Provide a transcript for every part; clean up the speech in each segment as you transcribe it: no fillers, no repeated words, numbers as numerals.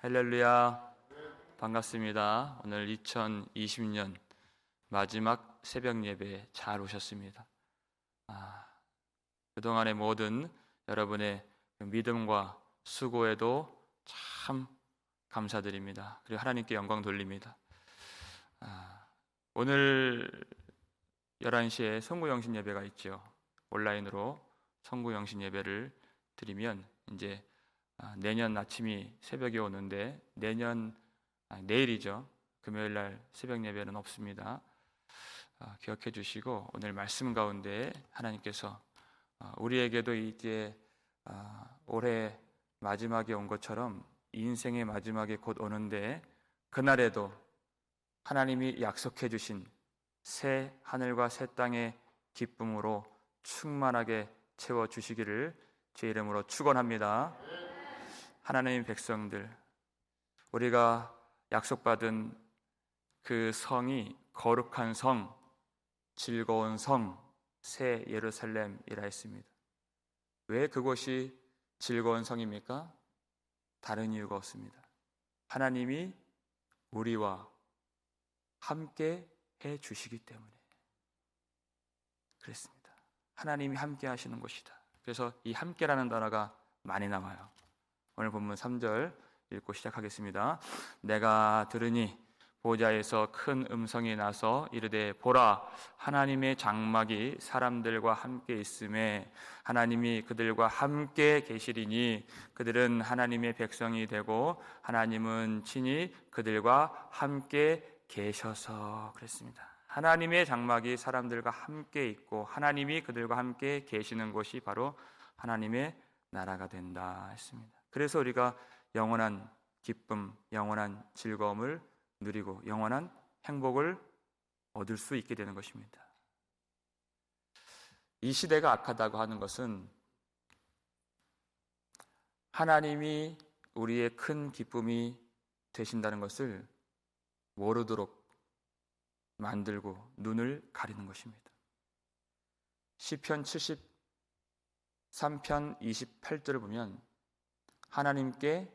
할렐루야, 반갑습니다. 오늘 2020년 마지막 새벽 예배에 잘 오셨습니다. 그동안의 모든 여러분의 믿음과 수고에도 참 감사드립니다. 그리고 하나님께 영광 돌립니다. 오늘 11시에 성구영신 예배가 있죠. 온라인으로 성구영신 예배를 드리면 이제 내년 아침이 새벽에 오는데 내일이죠. 금요일날 새벽 예배는 없습니다. 기억해 주시고 오늘 말씀 가운데 하나님께서 우리에게도 이제 올해 마지막에 온 것처럼 인생의 마지막에 곧 오는데 그날에도 하나님이 약속해 주신 새 하늘과 새 땅의 기쁨으로 충만하게 채워주시기를 제 이름으로 축원합니다. 하나님의 백성들, 우리가 약속받은 그 성이 거룩한 성, 즐거운 성, 새 예루살렘이라 했습니다. 왜 그곳이 즐거운 성입니까? 다른 이유가 없습니다. 하나님이 우리와 함께 해 주시기 때문에 그랬습니다. 하나님이 함께 하시는 곳이다. 그래서 이 함께라는 단어가 많이 나와요. 오늘 본문 3절 읽고 시작하겠습니다. 내가 들으니 보좌에서 큰 음성이 나서 이르되 보라, 하나님의 장막이 사람들과 함께 있음에 하나님이 그들과 함께 계시리니 그들은 하나님의 백성이 되고 하나님은 친히 그들과 함께 계셔서 그랬습니다. 하나님의 장막이 사람들과 함께 있고 하나님이 그들과 함께 계시는 곳이 바로 하나님의 나라가 된다 했습니다. 그래서 우리가 영원한 기쁨, 영원한 즐거움을 누리고 영원한 행복을 얻을 수 있게 되는 것입니다. 이 시대가 악하다고 하는 것은 하나님이 우리의 큰 기쁨이 되신다는 것을 모르도록 만들고 눈을 가리는 것입니다. 시편 73편 28절을 보면 하나님께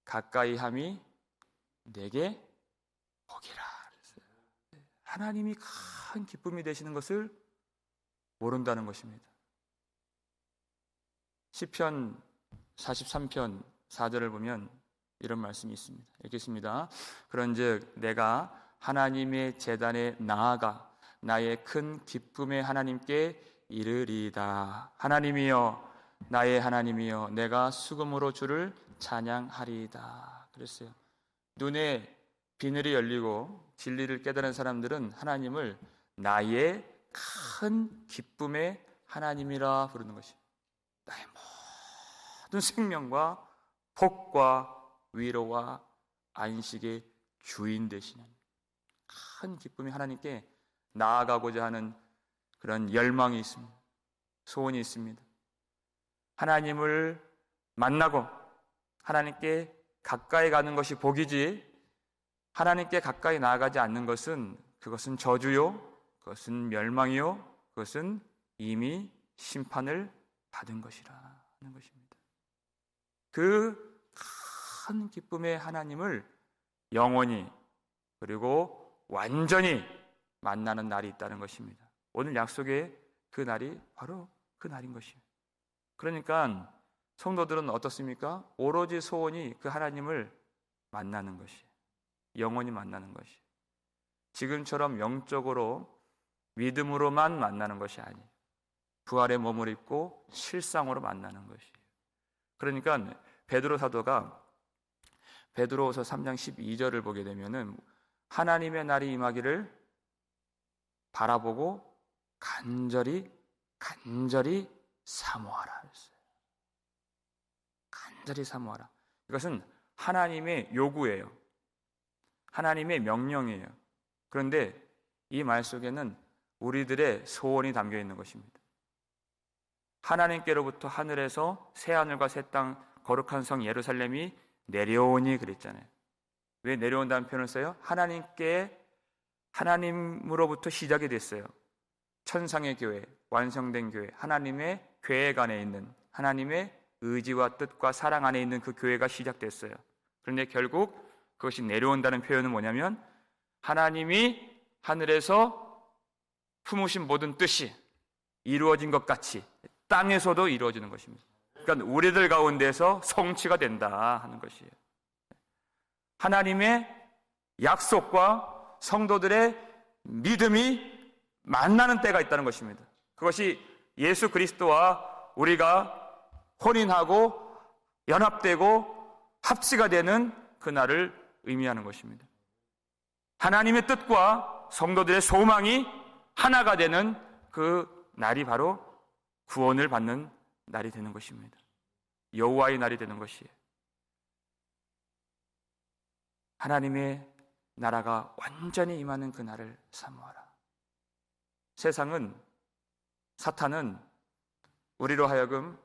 가까이함이 내게 복이라. 하나님이 큰 기쁨이 되시는 것을 모른다는 것입니다. 시편 43편 4절을 보면 이런 말씀이 있습니다. 읽겠습니다. 그런즉 내가 하나님의 제단에 나아가 나의 큰 기쁨의 하나님께 이르리이다. 하나님이여, 나의 하나님이여, 내가 수금으로 주를 찬양하리이다. 그랬어요. 눈에 비늘이 열리고 진리를 깨달은 사람들은 하나님을 나의 큰 기쁨의 하나님이라 부르는 것입니다. 나의 모든 생명과 복과 위로와 안식의 주인 되시는 큰 기쁨의 하나님께 나아가고자 하는 그런 열망이 있습니다. 소원이 있습니다. 하나님을 만나고 하나님께 가까이 가는 것이 복이지, 하나님께 가까이 나아가지 않는 것은 그것은 저주요, 그것은 멸망이요, 그것은 이미 심판을 받은 것이라 하는 것입니다. 그 큰 기쁨의 하나님을 영원히 그리고 완전히 만나는 날이 있다는 것입니다. 오늘 약속의 그 날이 바로 그 날인 것입니다. 그러니까 성도들은 어떻습니까? 오로지 소원이 그 하나님을 만나는 것이에요. 영원히 만나는 것이에요. 지금처럼 영적으로 믿음으로만 만나는 것이 아니에요. 부활의 몸을 입고 실상으로 만나는 것이에요. 그러니까 베드로 사도가 베드로후서 3장 12절을 보게 되면은 하나님의 날이 임하기를 바라보고 간절히 사모하라 했어요. 간절히 사모하라. 이것은 하나님의 요구예요. 하나님의 명령이에요. 그런데 이 말 속에는 우리들의 소원이 담겨 있는 것입니다. 하나님께로부터 하늘에서 새 하늘과 새 땅 거룩한 성 예루살렘이 내려오니 그랬잖아요. 왜 내려온다는 표현을 써요? 하나님으로부터 시작이 됐어요. 천상의 교회, 완성된 교회, 하나님의 계획 안에 있는, 하나님의 의지와 뜻과 사랑 안에 있는 그 교회가 시작됐어요. 그런데 결국 그것이 내려온다는 표현은 뭐냐면 하나님이 하늘에서 품으신 모든 뜻이 이루어진 것 같이 땅에서도 이루어지는 것입니다. 그러니까 우리들 가운데서 성취가 된다 하는 것이에요. 하나님의 약속과 성도들의 믿음이 만나는 때가 있다는 것입니다. 그것이 예수 그리스도와 우리가 혼인하고 연합되고 합치가 되는 그날을 의미하는 것입니다. 하나님의 뜻과 성도들의 소망이 하나가 되는 그 날이 바로 구원을 받는 날이 되는 것입니다. 여호와의 날이 되는 것이에요. 하나님의 나라가 완전히 임하는 그 날을 사모하라. 세상은, 사탄은 우리로 하여금,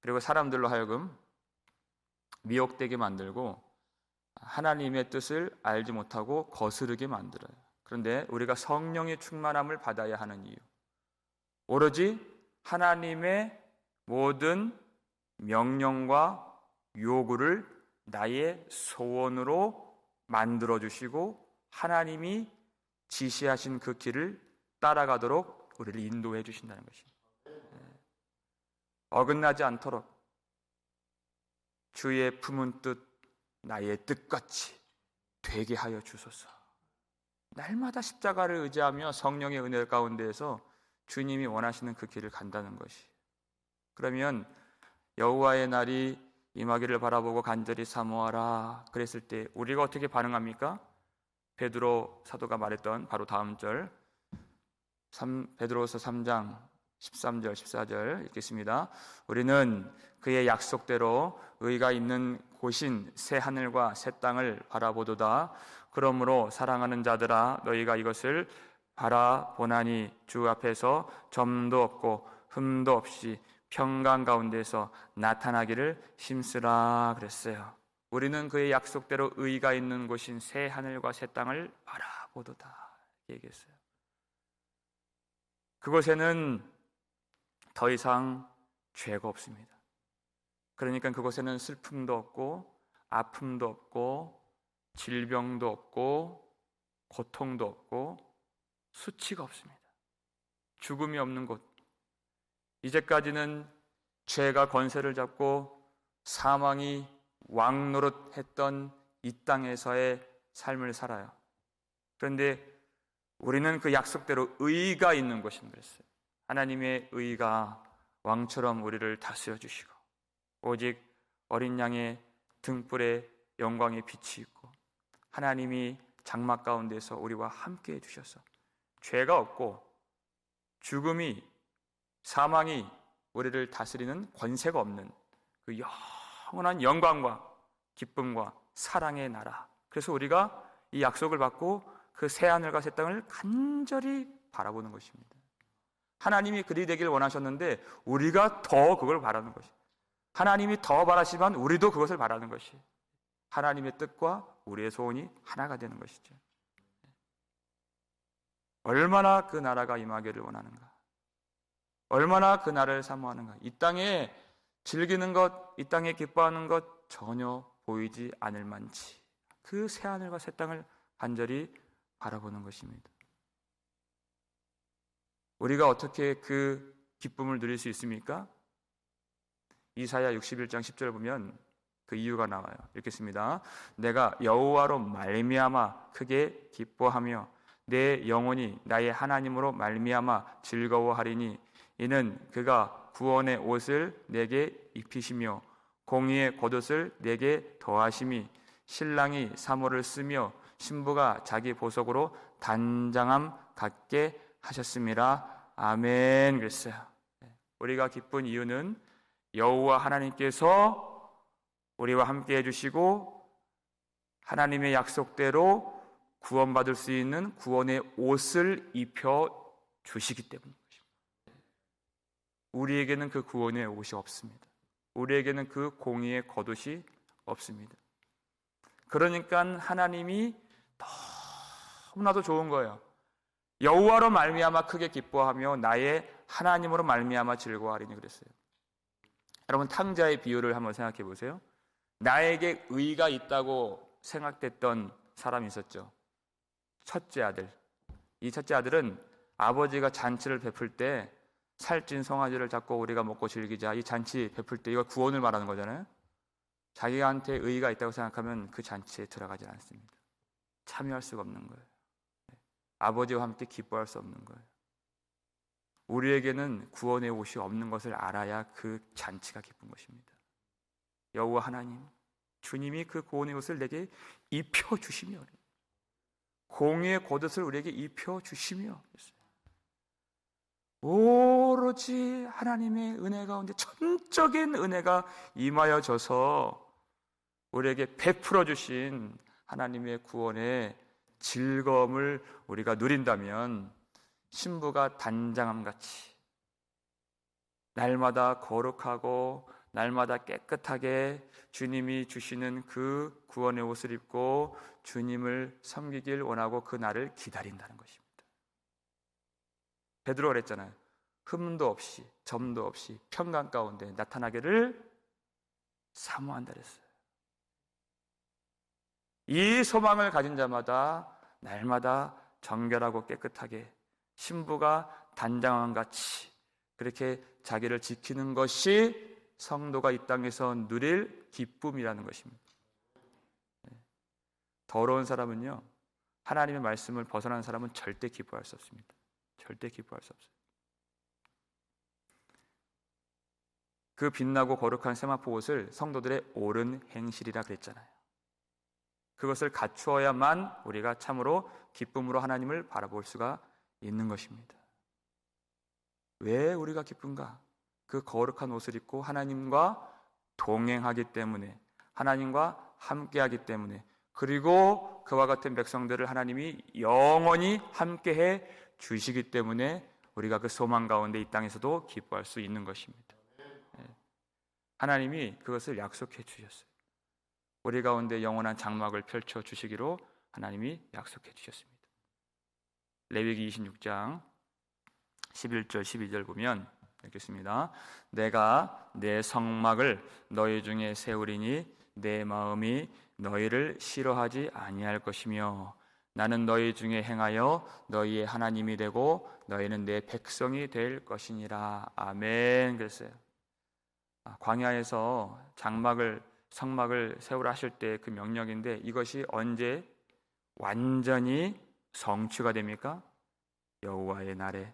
그리고 사람들로 하여금 미혹되게 만들고 하나님의 뜻을 알지 못하고 거스르게 만들어요. 그런데 우리가 성령의 충만함을 받아야 하는 이유, 오로지 하나님의 모든 명령과 요구를 나의 소원으로 만들어주시고 하나님이 지시하신 그 길을 따라가도록 우리를 인도해 주신다는 것입니다. 어긋나지 않도록 주의 품은 뜻 나의 뜻같이 되게 하여 주소서. 날마다 십자가를 의지하며 성령의 은혜 가운데에서 주님이 원하시는 그 길을 간다는 것이. 그러면 여호와의 날이 임하기를 바라보고 간절히 사모하라 그랬을 때 우리가 어떻게 반응합니까? 베드로 사도가 말했던 바로 다음 절, 베드로서 3장 13절 14절 읽겠습니다. 우리는 그의 약속대로 의가 있는 곳인 새 하늘과 새 땅을 바라보도다. 그러므로 사랑하는 자들아 너희가 이것을 바라보나니 주 앞에서 점도 없고 흠도 없이 평강 가운데서 나타나기를 힘쓰라 그랬어요. 우리는 그의 약속대로 의가 있는 곳인 새 하늘과 새 땅을 바라보도다 얘기했어요. 그곳에는 더 이상 죄가 없습니다. 그러니까 그곳에는 슬픔도 없고 아픔도 없고 질병도 없고 고통도 없고 수치가 없습니다. 죽음이 없는 곳. 이제까지는 죄가 권세를 잡고 사망이 왕노릇했던 이 땅에서의 삶을 살아요. 그런데 우리는 그 약속대로 의가 있는 곳인 그랬어요. 하나님의 의가 왕처럼 우리를 다스려 주시고 오직 어린 양의 등불에 영광의 빛이 있고 하나님이 장막 가운데서 우리와 함께 해주셔서 죄가 없고 죽음이 사망이 우리를 다스리는 권세가 없는 그 영원한 영광과 기쁨과 사랑의 나라. 그래서 우리가 이 약속을 받고 그 새하늘과 새 땅을 간절히 바라보는 것입니다. 하나님이 그리 되길 원하셨는데 우리가 더 그걸 바라는 것이에요. 하나님이 더 바라시면 우리도 그것을 바라는 것이에요. 하나님의 뜻과 우리의 소원이 하나가 되는 것이죠. 얼마나 그 나라가 임하기를 원하는가, 얼마나 그 나라를 사모하는가. 이 땅에 즐기는 것, 이 땅에 기뻐하는 것 전혀 보이지 않을 만치 그 새하늘과 새 땅을 간절히 바라보는 것입니다. 우리가 어떻게 그 기쁨을 누릴 수 있습니까? 이사야 61장 10절 보면 그 이유가 나와요. 읽겠습니다. 내가 여호와로 말미암아 크게 기뻐하며 내 영혼이 나의 하나님으로 말미암아 즐거워하리니 이는 그가 구원의 옷을 내게 입히시며 공의의 겉옷을 내게 더하심이 신랑이 사모를 쓰며 신부가 자기 보석으로 단장함 갖게 하셨음이라. 아멘. 그랬어요. 우리가 기쁜 이유는 여호와 하나님께서 우리와 함께 해주시고 하나님의 약속대로 구원받을 수 있는 구원의 옷을 입혀 주시기 때문입니다. 우리에게는 그 구원의 옷이 없습니다. 우리에게는 그 공의의 겉옷이 없습니다. 그러니까 하나님이 너무나도 좋은 거예요. 여호와로 말미암아 크게 기뻐하며 나의 하나님으로 말미암아 즐거워하리니 그랬어요. 여러분 탕자의 비유를 한번 생각해 보세요. 나에게 의가 있다고 생각됐던 사람이 있었죠. 첫째 아들. 이 첫째 아들은 아버지가 잔치를 베풀 때 살찐 송아지를 잡고 우리가 먹고 즐기자, 이 잔치 베풀 때, 이거 구원을 말하는 거잖아요. 자기한테 의가 있다고 생각하면 그 잔치에 들어가지 않습니다. 참여할 수가 없는 거예요. 아버지와 함께 기뻐할 수 없는 거예요. 우리에게는 구원의 옷이 없는 것을 알아야 그 잔치가 기쁜 것입니다. 여호와 하나님, 주님이 그 구원의 옷을 내게 입혀주시며, 공의의 겉옷을 우리에게 입혀주시며, 오로지 하나님의 은혜 가운데 전적인 은혜가 임하여져서 우리에게 베풀어 주신 하나님의 구원의 즐거움을 우리가 누린다면 신부가 단장함같이 날마다 거룩하고 날마다 깨끗하게 주님이 주시는 그 구원의 옷을 입고 주님을 섬기길 원하고 그 날을 기다린다는 것입니다. 베드로가 그랬잖아요. 흠도 없이 점도 없이 평강 가운데 나타나기를 사모한다 그랬어요. 이 소망을 가진 자마다 날마다 정결하고 깨끗하게 신부가 단장함같이 그렇게 자기를 지키는 것이 성도가 이 땅에서 누릴 기쁨이라는 것입니다. 더러운 사람은요, 하나님의 말씀을 벗어난 사람은 절대 기뻐할 수 없습니다. 절대 기뻐할 수 없어요. 그 빛나고 거룩한 세마포 옷을 성도들의 옳은 행실이라 그랬잖아요. 그것을 갖추어야만 우리가 참으로 기쁨으로 하나님을 바라볼 수가 있는 것입니다. 왜 우리가 기쁜가? 그 거룩한 옷을 입고 하나님과 동행하기 때문에, 하나님과 함께하기 때문에, 그리고 그와 같은 백성들을 하나님이 영원히 함께해 주시기 때문에 우리가 그 소망 가운데 이 땅에서도 기뻐할 수 있는 것입니다. 하나님이 그것을 약속해 주셨어요. 우리 가운데 영원한 장막을 펼쳐 주시기로 하나님이 약속해 주셨습니다. 레위기 26장 11절 12절 보면 읽겠습니다. 내가 내 성막을 너희 중에 세우리니 내 마음이 너희를 싫어하지 아니할 것이며 나는 너희 중에 행하여 너희의 하나님이 되고 너희는 내 백성이 될 것이니라. 아멘. 그랬어요. 광야에서 성막을 세우라 하실 때 그 명령인데 이것이 언제 완전히 성취가 됩니까? 여호와의 날에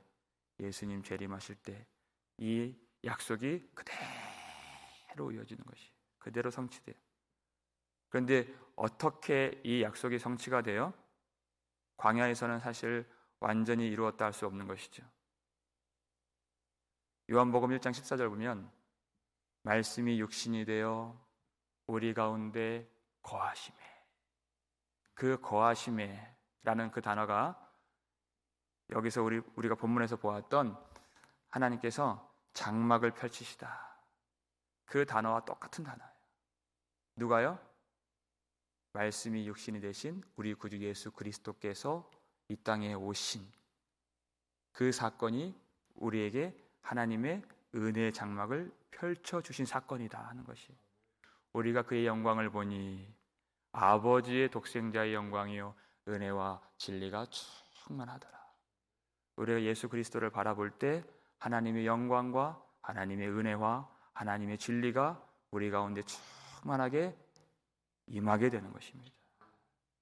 예수님 재림하실 때 이 약속이 그대로 이어지는 것이 그대로 성취돼요. 그런데 어떻게 이 약속이 성취가 돼요? 광야에서는 사실 완전히 이루었다 할 수 없는 것이죠. 요한복음 1장 14절 보면 말씀이 육신이 되어 우리 가운데 거하심에, 그 거하심에라는 그 단어가 여기서 우리가 본문에서 보았던 하나님께서 장막을 펼치시다, 그 단어와 똑같은 단어예요. 누가요? 말씀이 육신이 되신 우리 구주 예수 그리스도께서 이 땅에 오신 그 사건이 우리에게 하나님의 은혜의 장막을 펼쳐주신 사건이다 하는 것이, 우리가 그의 영광을 보니 아버지의 독생자의 영광이요 은혜와 진리가 충만하더라. 우리가 예수 그리스도를 바라볼 때 하나님의 영광과 하나님의 은혜와 하나님의 진리가 우리 가운데 충만하게 임하게 되는 것입니다.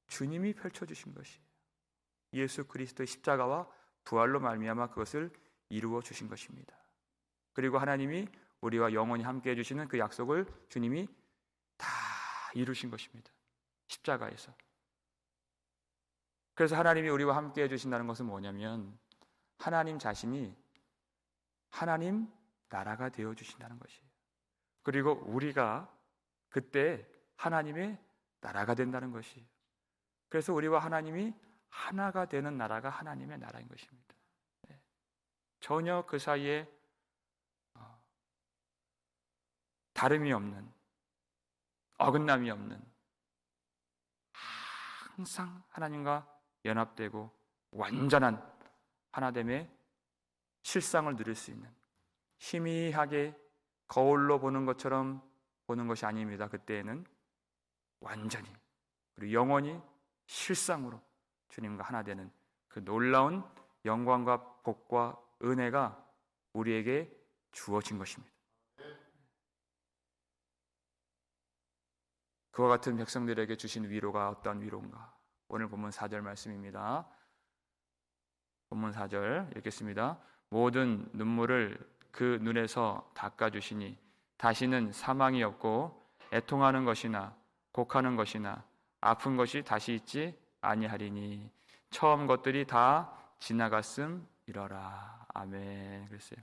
주님이 펼쳐주신 것이에요. 예수 그리스도의 십자가와 부활로 말미암아 그것을 이루어 주신 것입니다. 그리고 하나님이 우리와 영원히 함께 해주시는 그 약속을 주님이 다 이루신 것입니다. 십자가에서. 그래서 하나님이 우리와 함께 해주신다는 것은 뭐냐면 하나님 자신이 하나님 나라가 되어주신다는 것이에요. 그리고 우리가 그때 하나님의 나라가 된다는 것이에요. 그래서 우리와 하나님이 하나가 되는 나라가 하나님의 나라인 것입니다. 전혀 그 사이에 다름이 없는, 어긋남이 없는, 항상 하나님과 연합되고 완전한 하나됨의 실상을 누릴 수 있는, 희미하게 거울로 보는 것처럼 보는 것이 아닙니다. 그때에는 완전히 그리고 영원히 실상으로 주님과 하나 되는 그 놀라운 영광과 복과 은혜가 우리에게 주어진 것입니다. 그와 같은 백성들에게 주신 위로가 어떤 위로인가? 오늘 본문 4절 말씀입니다. 본문 4절 읽겠습니다. 모든 눈물을 그 눈에서 닦아주시니 다시는 사망이 없고 애통하는 것이나 곡하는 것이나 아픈 것이 다시 있지 아니하리니 처음 것들이 다 지나갔음이러라. 아멘. 그랬어요.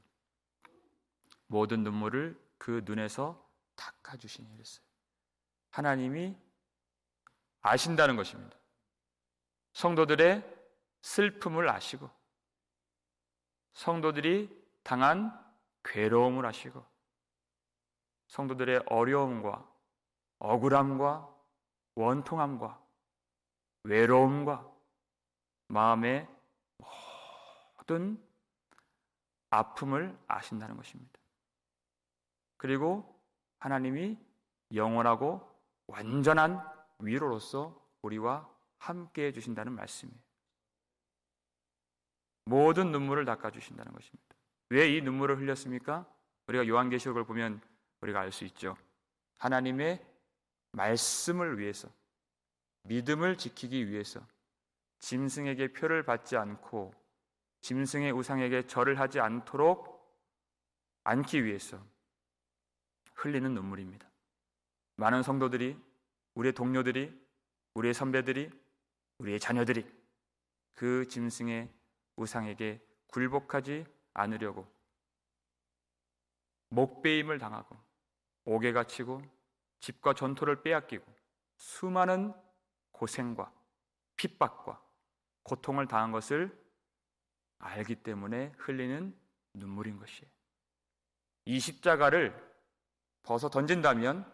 모든 눈물을 그 눈에서 닦아주시니 그랬어요. 하나님이 아신다는 것입니다. 성도들의 슬픔을 아시고 성도들이 당한 괴로움을 아시고 성도들의 어려움과 억울함과 원통함과 외로움과 마음의 모든 아픔을 아신다는 것입니다. 그리고 하나님이 영원하고 완전한 위로로서 우리와 함께 해주신다는 말씀이에요. 모든 눈물을 닦아주신다는 것입니다. 왜 이 눈물을 흘렸습니까? 우리가 요한계시록을 보면 우리가 알 수 있죠. 하나님의 말씀을 위해서, 믿음을 지키기 위해서 짐승에게 표를 받지 않고 짐승의 우상에게 절을 하지 않기 위해서 흘리는 눈물입니다. 많은 성도들이, 우리의 동료들이, 우리의 선배들이, 우리의 자녀들이 그 짐승의 우상에게 굴복하지 않으려고 목베임을 당하고 옥에 갇히고 집과 전토를 빼앗기고 수많은 고생과 핍박과 고통을 당한 것을 알기 때문에 흘리는 눈물인 것이에요. 이 십자가를 벗어 던진다면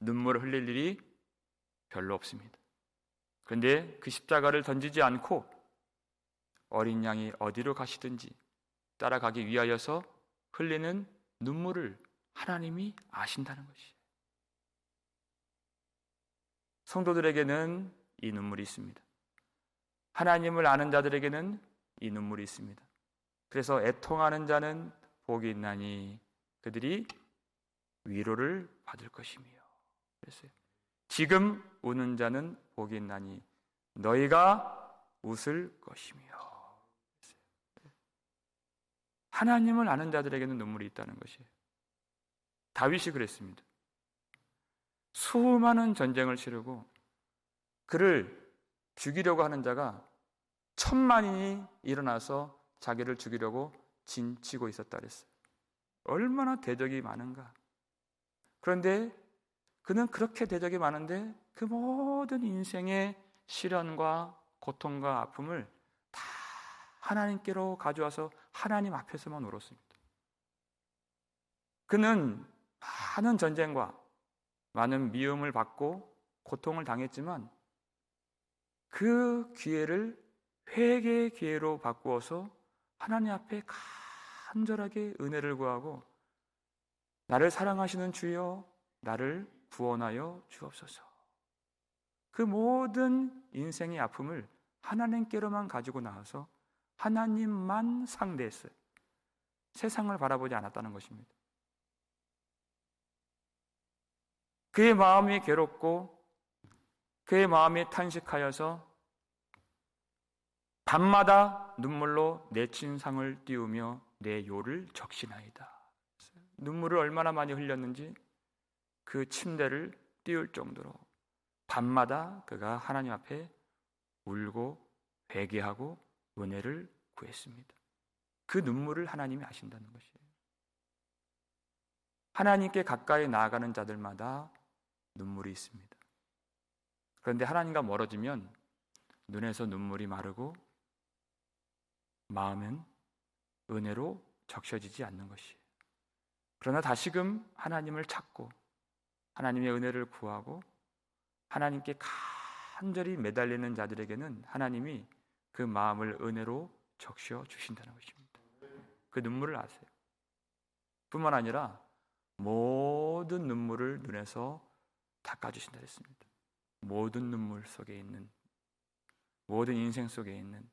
눈물을 흘릴 일이 별로 없습니다. 그런데 그 십자가를 던지지 않고 어린 양이 어디로 가시든지 따라가기 위하여서 흘리는 눈물을 하나님이 아신다는 것이에요. 성도들에게는 이 눈물이 있습니다. 하나님을 아는 자들에게는 이 눈물이 있습니다. 그래서 애통하는 자는 복이 있나니 그들이 위로를 받을 것이며 그랬어요. 지금 우는 자는 복이 있나니 너희가 웃을 것이며 하나님을 아는 자들에게는 눈물이 있다는 것이에요. 다윗이 그랬습니다. 수많은 전쟁을 치르고 그를 죽이려고 하는 자가 1000만인이 일어나서 자기를 죽이려고 진치고 있었다 그랬어요. 얼마나 대적이 많은가. 그런데 그는 그렇게 대적이 많은데 그 모든 인생의 시련과 고통과 아픔을 다 하나님께로 가져와서 하나님 앞에서만 울었습니다. 그는 많은 전쟁과 많은 미움을 받고 고통을 당했지만 그 기회를 회개의 기회로 바꾸어서 하나님 앞에 간절하게 은혜를 구하고 나를 사랑하시는 주여 나를 구원하여 주옵소서. 그 모든 인생의 아픔을 하나님께로만 가지고 나와서 하나님만 상대했어요. 세상을 바라보지 않았다는 것입니다. 그의 마음이 괴롭고 그의 마음이 탄식하여서 밤마다 눈물로 내 친상을 띄우며 내 요를 적시나이다. 눈물을 얼마나 많이 흘렸는지 그 침대를 띄울 정도로 밤마다 그가 하나님 앞에 울고 회개하고 은혜를 구했습니다. 그 눈물을 하나님이 아신다는 것이에요. 하나님께 가까이 나아가는 자들마다 눈물이 있습니다. 그런데 하나님과 멀어지면 눈에서 눈물이 마르고 마음은 은혜로 적셔지지 않는 것이에요. 그러나 다시금 하나님을 찾고 하나님의 은혜를 구하고 하나님께 간절히 매달리는 자들에게는 하나님이 그 마음을 은혜로 적셔 주신다는 것입니다. 그 눈물을 아세요. 뿐만 아니라 모든 눈물을 눈에서 닦아주신다 했습니다. 모든 눈물 속에 있는, 모든 인생 속에 있는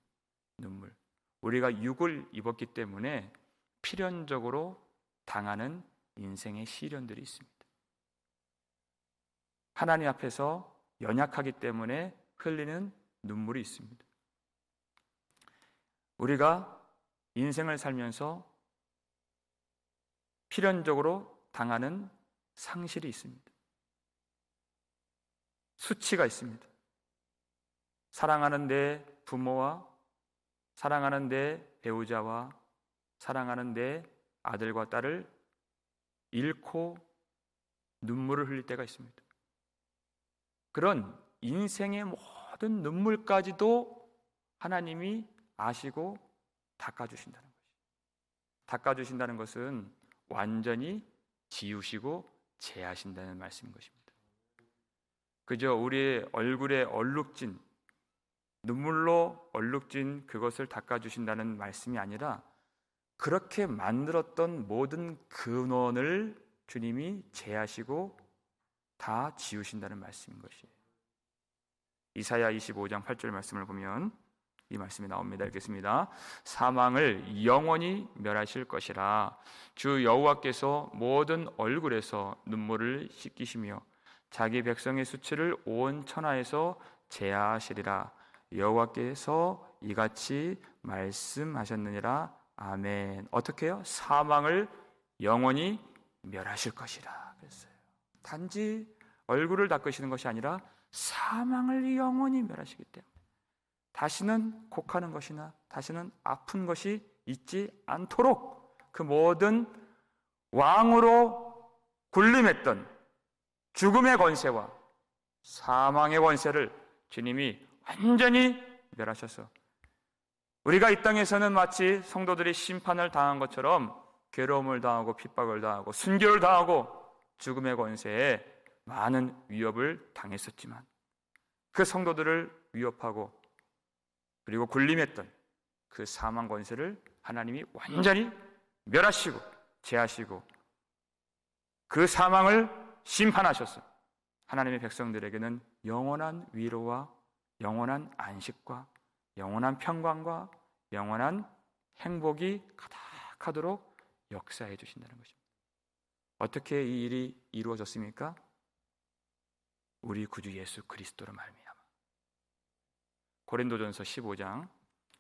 눈물, 우리가 육을 입었기 때문에 필연적으로 당하는 인생의 시련들이 있습니다. 하나님 앞에서 연약하기 때문에 흘리는 눈물이 있습니다. 우리가 인생을 살면서 필연적으로 당하는 상실이 있습니다. 수치가 있습니다. 사랑하는 내 부모와, 사랑하는 내 배우자와, 사랑하는 내 아들과 딸을 잃고 눈물을 흘릴 때가 있습니다. 그런 인생의 모든 눈물까지도 하나님이 아시고 닦아주신다는 것이죠. 닦아주신다는 것은 완전히 지우시고 제하신다는 말씀인 것입니다. 그저 우리의 얼굴에 얼룩진, 눈물로 얼룩진 그것을 닦아주신다는 말씀이 아니라 그렇게 만들었던 모든 근원을 주님이 제하시고 다 지우신다는 말씀인 것이에요. 이사야 25장 8절 말씀을 보면 이 말씀이 나옵니다. 읽겠습니다. 사망을 영원히 멸하실 것이라. 주 여호와께서 모든 얼굴에서 눈물을 씻기시며 자기 백성의 수치를 온 천하에서 제하시리라. 여호와께서 이같이 말씀하셨느니라. 아멘. 어떻게 해요? 사망을 영원히 멸하실 것이라 그랬어요. 단지 얼굴을 닦으시는 것이 아니라 사망을 영원히 멸하시기 때문에 다시는 곡하는 것이나 다시는 아픈 것이 있지 않도록 그 모든 왕으로 군림했던 죽음의 권세와 사망의 권세를 주님이 완전히 멸하셔서 우리가 이 땅에서는 마치 성도들이 심판을 당한 것처럼 괴로움을 당하고 핍박을 당하고 순교를 당하고 죽음의 권세에 많은 위협을 당했었지만 그 성도들을 위협하고 그리고 군림했던 그 사망 권세를 하나님이 완전히 멸하시고 제하시고 그 사망을 심판하셔서 하나님의 백성들에게는 영원한 위로와 영원한 안식과 영원한 평강과 영원한 행복이 가득하도록 역사해 주신다는 것입니다. 어떻게 이 일이 이루어졌습니까? 우리 구주 예수 그리스도로 말미암아. 고린도전서 15장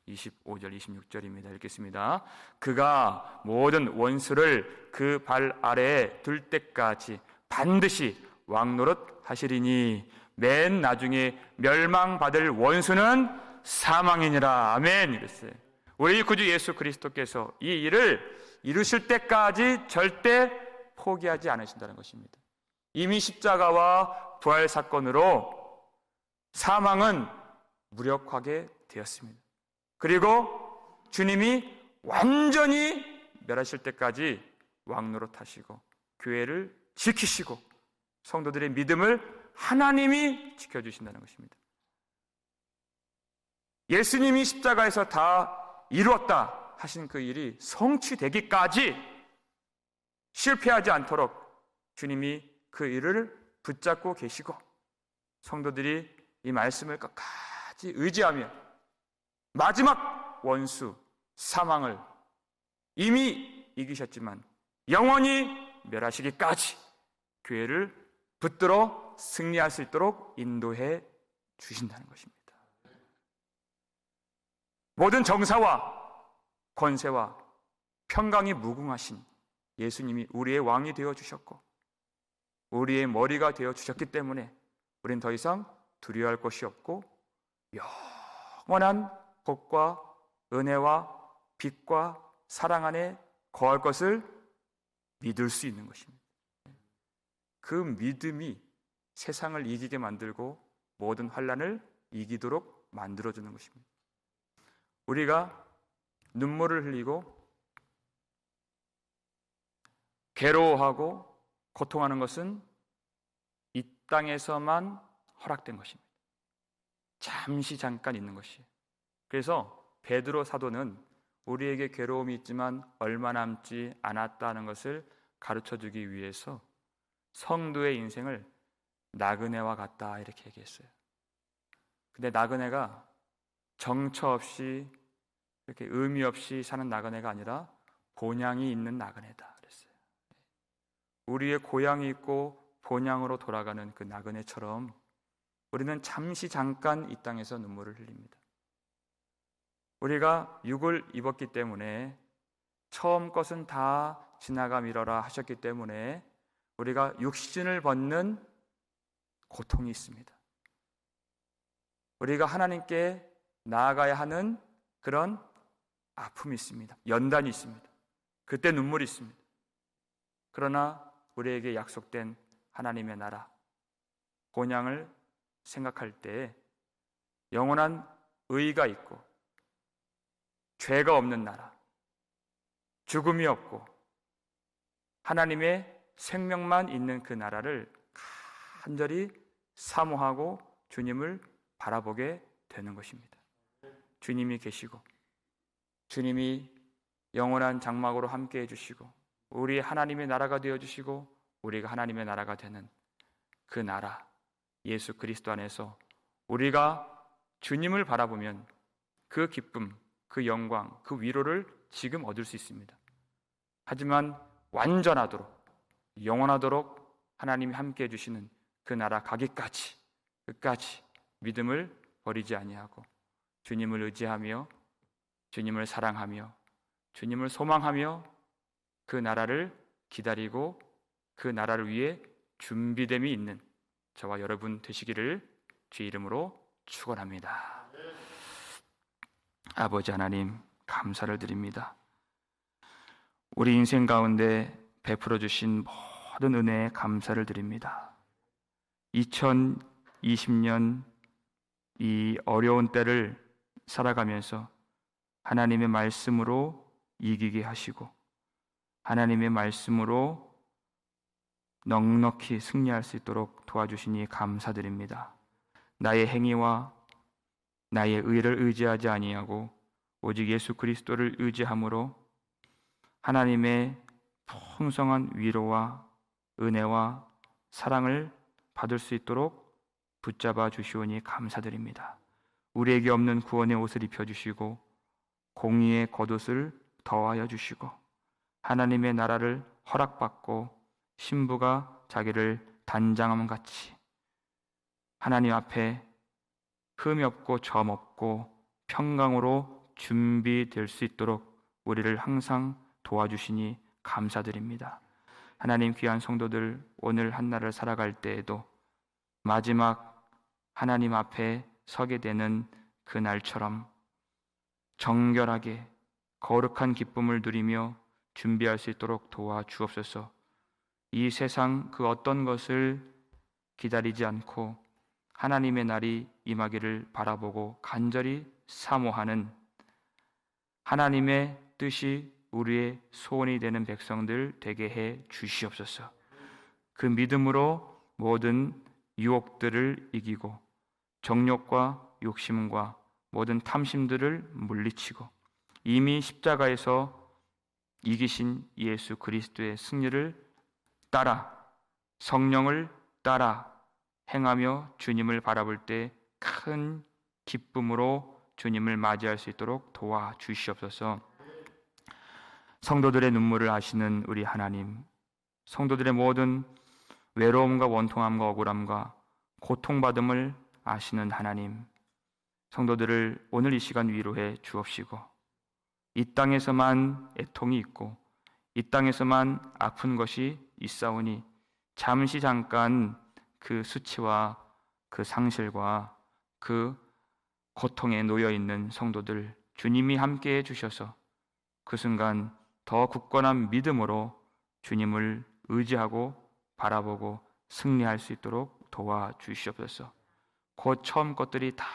25절 26절입니다. 읽겠습니다. 그가 모든 원수를 그 발 아래에 둘 때까지 반드시 왕노릇 하시리니 맨 나중에 멸망받을 원수는 사망이니라. 아멘. 이랬어요. 우리 구주 예수 그리스도께서 이 일을 이루실 때까지 절대 포기하지 않으신다는 것입니다. 이미 십자가와 부활 사건으로 사망은 무력하게 되었습니다. 그리고 주님이 완전히 멸하실 때까지 왕노릇하시고 교회를 지키시고 성도들의 믿음을 하나님이 지켜주신다는 것입니다. 예수님이 십자가에서 다 이루었다 하신 그 일이 성취되기까지 실패하지 않도록 주님이 그 일을 붙잡고 계시고 성도들이 이 말씀을 끝까지 의지하며 마지막 원수 사망을 이미 이기셨지만 영원히 멸하시기까지 교회를 붙들어 승리할 수 있도록 인도해 주신다는 것입니다. 모든 정사와 권세와 평강이 무궁하신 예수님이 우리의 왕이 되어 주셨고 우리의 머리가 되어 주셨기 때문에 우리는 더 이상 두려워할 것이 없고 영원한 복과 은혜와 빛과 사랑 안에 거할 것을 믿을 수 있는 것입니다. 그 믿음이 세상을 이기게 만들고 모든 환난을 이기도록 만들어주는 것입니다. 우리가 눈물을 흘리고 괴로워하고 고통하는 것은 이 땅에서만 허락된 것입니다. 잠시 잠깐 있는 것이에요. 그래서 베드로 사도는 우리에게 괴로움이 있지만 얼마 남지 않았다는 것을 가르쳐주기 위해서 성도의 인생을 나그네와 같다 이렇게 얘기했어요. 근데 나그네가 정처 없이 이렇게 의미 없이 사는 나그네가 아니라 본향이 있는 나그네다 그랬어요. 우리의 고향이 있고 본향으로 돌아가는 그 나그네처럼 우리는 잠깐 이 땅에서 눈물을 흘립니다. 우리가 육을 입었기 때문에 처음 것은 다 지나가 미뤄라 하셨기 때문에 우리가 육신을 벗는 고통이 있습니다. 우리가 하나님께 나아가야 하는 그런 아픔이 있습니다. 연단이 있습니다. 그때 눈물이 있습니다. 그러나 우리에게 약속된 하나님의 나라, 본향을 생각할 때 영원한 의가 있고 죄가 없는 나라, 죽음이 없고 하나님의 생명만 있는 그 나라를 간절히 사모하고 주님을 바라보게 되는 것입니다. 주님이 계시고 주님이 영원한 장막으로 함께 해주시고 우리 하나님의 나라가 되어주시고 우리가 하나님의 나라가 되는 그 나라 예수 그리스도 안에서 우리가 주님을 바라보면 그 기쁨, 그 영광, 그 위로를 지금 얻을 수 있습니다. 하지만 완전하도록 영원하도록 하나님이 함께 해주시는 그 나라 가기까지 끝까지 믿음을 버리지 아니하고 주님을 의지하며 주님을 사랑하며 주님을 소망하며 그 나라를 기다리고 그 나라를 위해 준비됨이 있는 저와 여러분 되시기를 주의 이름으로 축원합니다. 아버지 하나님 감사를 드립니다. 우리 인생 가운데 베풀어 주신 모든 은혜에 감사를 드립니다. 2020년 이 어려운 때를 살아가면서 하나님의 말씀으로 이기게 하시고 하나님의 말씀으로 넉넉히 승리할 수 있도록 도와주시니 감사드립니다. 나의 행위와 나의 의를 의지하지 아니하고 오직 예수 그리스도를 의지함으로 하나님의 풍성한 위로와 은혜와 사랑을 받을 수 있도록 붙잡아 주시오니 감사드립니다. 우리에게 없는 구원의 옷을 입혀주시고 공의의 겉옷을 더하여 주시고 하나님의 나라를 허락받고 신부가 자기를 단장함 같이 하나님 앞에 흠이 없고 점 없고 평강으로 준비될 수 있도록 우리를 항상 도와주시니 감사드립니다. 하나님 귀한 성도들 오늘 한날을 살아갈 때에도 마지막 하나님 앞에 서게 되는 그날처럼 정결하게 거룩한 기쁨을 누리며 준비할 수 있도록 도와주옵소서. 이 세상 그 어떤 것을 기다리지 않고 하나님의 날이 임하기를 바라보고 간절히 사모하는 하나님의 뜻이 우리의 소원이 되는 백성들 되게 해 주시옵소서. 그 믿음으로 모든 유혹들을 이기고 정욕과 욕심과 모든 탐심들을 물리치고 이미 십자가에서 이기신 예수 그리스도의 승리를 따라 성령을 따라 행하며 주님을 바라볼 때 큰 기쁨으로 주님을 맞이할 수 있도록 도와주시옵소서. 성도들의 눈물을 아시는 우리 하나님, 성도들의 모든 외로움과 원통함과 억울함과 고통받음을 아시는 하나님, 성도들을 오늘 이 시간 위로해 주옵시고 이 땅에서만 애통이 있고 이 땅에서만 아픈 것이 있사오니 잠시 잠깐 그 수치와 그 상실과 그 고통에 놓여 있는 성도들 주님이 함께해 주셔서 그 순간 더 굳건한 믿음으로 주님을 의지하고 바라보고 승리할 수 있도록 도와주시옵소서. 곧 처음 것들이 다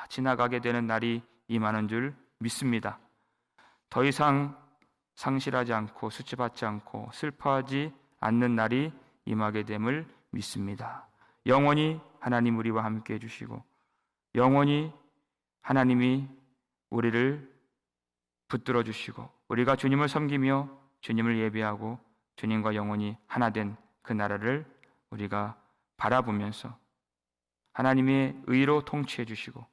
지나가게 되는 날이 임하는 줄 믿습니다. 더 이상 상실하지 않고 수치받지 않고 슬퍼하지 않는 날이 임하게 됨을 믿습니다. 영원히 하나님 우리와 함께 해주시고 영원히 하나님이 우리를 붙들어 주시고 우리가 주님을 섬기며 주님을 예배하고 주님과 영원히 하나 된 그 나라를 우리가 바라보면서 하나님의 의로 통치해 주시고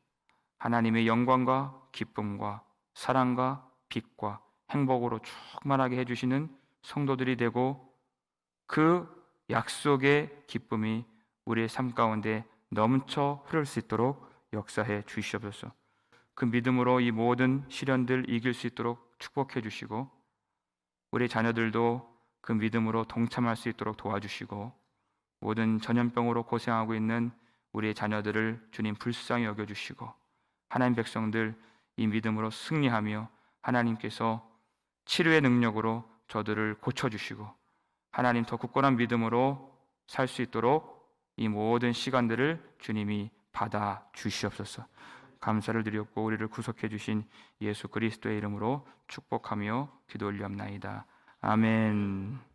하나님의 영광과 기쁨과 사랑과 빛과 행복으로 충만하게 해주시는 성도들이 되고 그 약속의 기쁨이 우리의 삶 가운데 넘쳐 흐를 수 있도록 역사해 주시옵소서. 그 믿음으로 이 모든 시련들 이길 수 있도록 축복해 주시고 우리 자녀들도 그 믿음으로 동참할 수 있도록 도와주시고 모든 전염병으로 고생하고 있는 우리의 자녀들을 주님 불쌍히 여겨주시고 하나님 백성들 이 믿음으로 승리하며 하나님께서 치료의 능력으로 저들을 고쳐주시고 하나님 더 굳건한 믿음으로 살 수 있도록 이 모든 시간들을 주님이 받아 주시옵소서. 감사를 드렸고 우리를 구속해 주신 예수 그리스도의 이름으로 축복하며 기도 올리옵나이다. 아멘.